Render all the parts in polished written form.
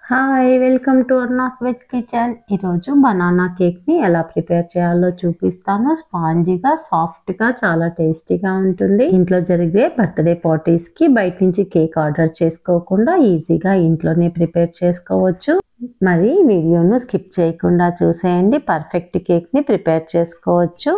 Hi welcome to Arna's veg kitchen. ఈరోజు banana కేక్ని ఎలా ప్రిపేర్ చేయాలో చూపిస్తాను. స్పాంజీగా సాఫ్ట్గా చాలా టేస్టీగా ఉంటుంది. ఇంట్లో జరిగే బర్త్డే పార్టీస్కి బయట నుంచి కేక్ ఆర్డర్ చేసుకోకుండా ఈజీగా ఇంట్లోనే ప్రిపేర్ చేసుకోవచ్చు. మరి వీడియోను స్కిప్ చేయకుండా చూసేయండి. పర్ఫెక్ట్ కేక్ని ప్రిపేర్ చేసుకోవచ్చు.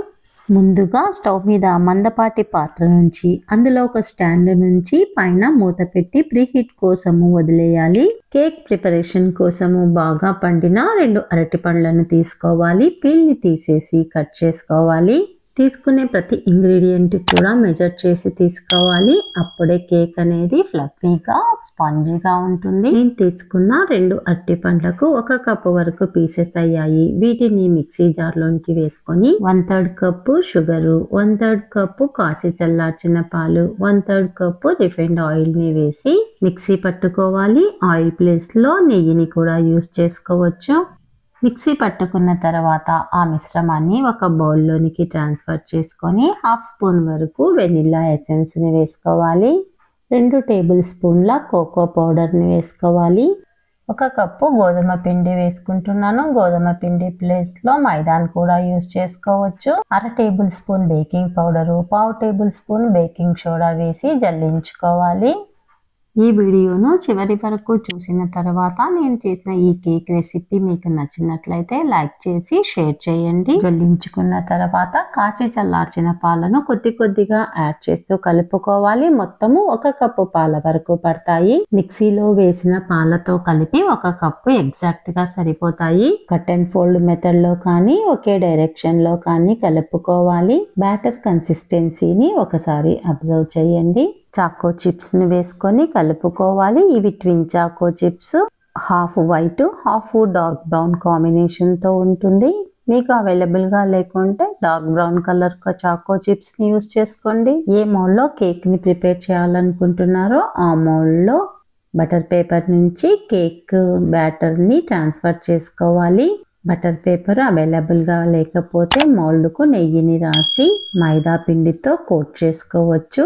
ముందుగా స్టవ్ మీద మందపాటి పాత్ర నుంచి అందులో ఒక స్టాండ్ నుంచి పైన మూత పెట్టి ప్రీహీట్ కోసము వదిలేయాలి. కేక్ ప్రిపరేషన్ కోసము బాగా పండిన 2 అరటి పండ్లను తీసుకోవాలి. పీల్ని తీసేసి కట్ చేసుకోవాలి. తీసుకునే ప్రతి ఇంగ్రీడియంట్ కూడా మెజర్ చేసి తీసుకోవాలి. అప్పుడే కేక్ అనేది ఫ్లఫీగా స్పాంజీగా ఉంటుంది. నేను తీసుకున్న 2 అరటి పండ్లకు 1 కప్పు వరకు పీసెస్ అయ్యాయి. వీటిని మిక్సీ జార్లోనికి వేసుకొని 1/3 కప్పు షుగరు, 1/3 కప్పు కాచి చల్లార్చిన పాలు, 1/3 కప్పు రిఫైన్డ్ ఆయిల్ని వేసి మిక్సీ పట్టుకోవాలి. ఆయిల్ ప్లేస్లో నెయ్యిని కూడా యూస్ చేసుకోవచ్చు. మిక్సీ పట్టుకున్న తర్వాత ఆ మిశ్రమాన్ని ఒక బౌల్లోనికి ట్రాన్స్ఫర్ చేసుకొని 1/2 స్పూన్ వరకు వెనిల్లా ఎసెన్స్ని వేసుకోవాలి. 2 టేబుల్ స్పూన్ల కోకో పౌడర్ని వేసుకోవాలి. 1 కప్పు గోధుమ పిండి వేసుకుంటున్నాను. గోధుమ పిండి ప్లేస్లో మైదాను కూడా యూస్ చేసుకోవచ్చు. 1/2 table spoon baking powder, 1/2 table spoon baking soda వేసి జల్లించుకోవాలి. ఈ వీడియోను చివరి వరకు చూసిన తర్వాత నేను చేసిన ఈ కేక్ రెసిపీ మీకు నచ్చినట్లయితే లైక్ చేసి షేర్ చేయండి. జల్లించుకున్న తర్వాత కాచి చల్లార్చిన పాలను కొద్దిగా యాడ్ చేస్తూ కలుపుకోవాలి. మొత్తము 1 కప్పు పాల వరకు పడతాయి. మిక్సీలో వేసిన పాలతో కలిపి 1 కప్పు ఎగ్జాక్ట్ గా సరిపోతాయి. కట్ అండ్ ఫోల్డ్ మెథడ్ లో కానీ ఒకే డైరెక్షన్ లో కానీ కలుపుకోవాలి. బ్యాటర్ కన్సిస్టెన్సీని ఒకసారి అబ్జర్వ్ చేయండి. చాకో చిప్స్ ని వేసుకొని కలుపుకోవాలి. ఇవి twin choco chips. Half white half dark brown combination తో ఉంటుంది. మీకు అవైలబుల్ గా లేకుంటే dark brown colour choco chips ని యూస్ చేసుకోండి. ఏ మౌల్డ్ లో కేక్ ని ప్రిపేర్ చేయాలనుకుంటున్నారో ఆ మౌల్డ్ లో బటర్ పేపర్ నుంచి కేక్ బ్యాటర్ ని ట్రాన్స్ఫర్ చేసుకోవాలి. బటర్ పేపర్ అవైలబుల్ గా లేకపోతే మౌల్డ్ కు నెయ్యిని రాసి మైదా పిండితో కోట్ చేసుకోవచ్చు.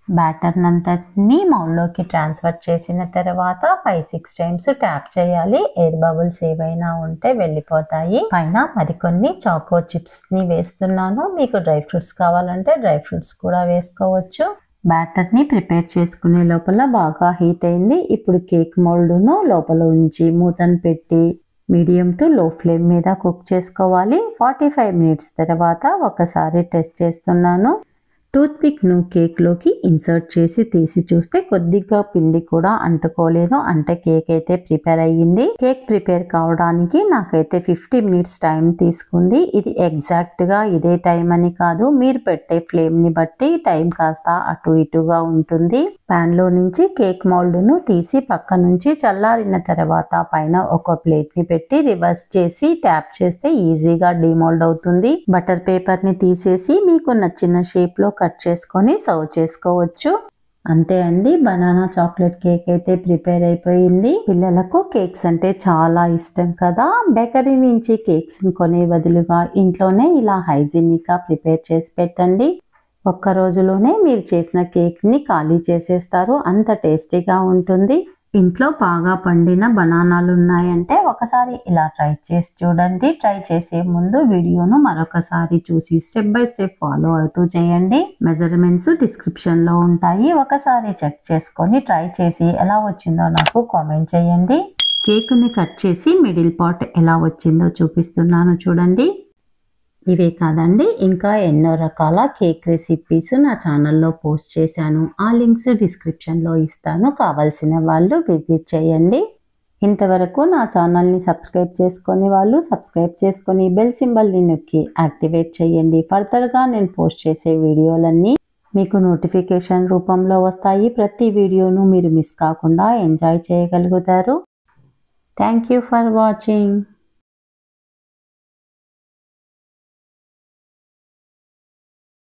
బ్యాటర్ నంతటిని మౌల్డ్లోకి ట్రాన్స్ఫర్ చేసిన తర్వాత 5-6 టైమ్స్ ట్యాప్ చేయాలి. ఎయిర్ బబుల్స్ ఏవైనా ఉంటే వెళ్ళిపోతాయి. పైన మరికొన్ని చాకో చిప్స్ ని వేస్తున్నాను. మీకు డ్రై ఫ్రూట్స్ కావాలంటే డ్రై ఫ్రూట్స్ కూడా వేసుకోవచ్చు. బ్యాటర్ ని ప్రిపేర్ చేసుకునే లోపల బాగా హీట్ అయింది. ఇప్పుడు కేక్ మౌల్డ్ను లోపల ఉంచి మూతను పెట్టి మీడియం టు లో ఫ్లేమ్ మీద కుక్ చేసుకోవాలి. 45 మినిట్స్ తర్వాత ఒకసారి టెస్ట్ చేస్తున్నాను. టూత్ పిక్ ను కేక్ లోకి ఇన్సర్ట్ చేసి తీసి చూస్తే కొద్దిగా పిండి కూడా అంటుకోలేదు. అంటే కేక్ అయితే ప్రిపేర్ అయ్యింది. కేక్ ప్రిపేర్ కావడానికి నాకైతే 50 మినిట్స్ టైం తీసుకుంది. ఇది ఎగ్జాక్ట్ గా ఇదే టైం అని కాదు, మీరు పెట్టే ఫ్లేమ్ ని బట్టి టైం కాస్త అటు ఇటుగా ఉంటుంది. పాన్ లో నుంచి కేక్ మౌల్డ్ ను తీసి పక్క నుంచి చల్లారిన తర్వాత పైన ఒక ప్లేట్ ని పెట్టి రివర్స్ చేసి ట్యాప్ చేస్తే ఈజీగా డిమోల్డ్ అవుతుంది. బటర్ పేపర్ ని తీసేసి మీకు నచ్చిన షేప్ లో కట్ చేసుకొని సర్వ్ చేసుకోవచ్చు. అంతే అండి, బనానా చాక్లెట్ కేక్ అయితే ప్రిపేర్ అయిపోయింది. పిల్లలకు కేక్స్ అంటే చాలా ఇష్టం కదా. బేకరీ నుంచి కేక్స్ కొనే బదులుగా ఇంట్లోనే ఇలా హైజీనిక్ గా ప్రిపేర్ చేసి పెట్టండి. ఒక్క రోజులోనే మీరు చేసిన కేక్ ని ఖాళీ చేసేస్తారు. అంత టేస్టీగా ఉంటుంది. ఇంట్లో బాగా పండిన బనానాలు ఉన్నాయంటే ఒకసారి ఇలా ట్రై చేసి చూడండి. ట్రై చేసే ముందు వీడియోను మరొకసారి చూసి స్టెప్ బై స్టెప్ ఫాలో అవుతూ చేయండి. మెజర్మెంట్స్ డిస్క్రిప్షన్ లో ఉంటాయి. ఒకసారి చెక్ చేసుకొని ట్రై చేసి ఎలా వచ్చిందో నాకు కామెంట్ చేయండి. కేక్ ని కట్ చేసి మిడిల్ పార్ట్ ఎలా వచ్చిందో చూపిస్తున్నాను చూడండి. ఇవే కాదండి, ఇంకా ఎన్నో రకాల కేక్ రెసిపీస్ నా ఛానల్లో పోస్ట్ చేశాను. ఆ లింక్స్ డిస్క్రిప్షన్లో ఇస్తాను. కావాల్సిన వాళ్ళు విజిట్ చేయండి. ఇంతవరకు నా ఛానల్ని సబ్స్క్రైబ్ చేసుకొని వాళ్ళు సబ్స్క్రైబ్ చేసుకొని బెల్ సింబల్ని నొక్కి యాక్టివేట్ చేయండి. ఫర్దర్గా నేను పోస్ట్ చేసే వీడియోలన్నీ మీకు నోటిఫికేషన్ రూపంలో వస్తాయి. ప్రతి వీడియోను మీరు మిస్ కాకుండా ఎంజాయ్ చేయగలుగుతారు. Thank you for watching.